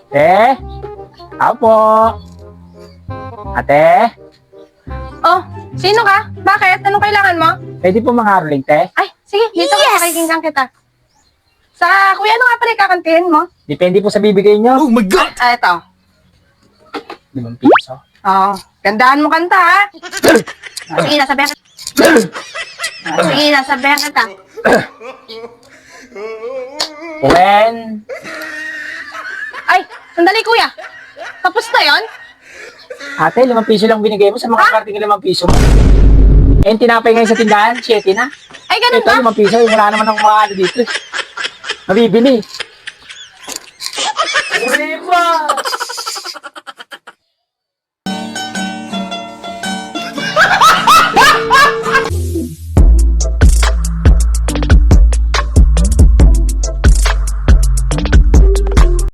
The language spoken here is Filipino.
Ate? Apo? Ate? Oh, sino ka? Bakit? Anong kailangan mo? Pwede po makaroling, te? Ay, sige, dito ka, pakikinggan kita. Sa kuya, ano nga pala kakantihin mo? Depende po sa bibigay nyo. Oh my God! Ito. 5 piso. Oh, gandaan mo kanta, ha? Sige, nasabihan kita. Sige, nasabihan kita. When? Ay, sandali kuya. Tapos na yon? Ate, 5 piso lang binigay mo sa mga karting 5 piso mo. Eh, yung tinapay ngayon sa tindahan, 7 na. Ay, ganun Ito, ba? 5 piso, wala naman akong mga ano dito. Mabibili. Uli pa!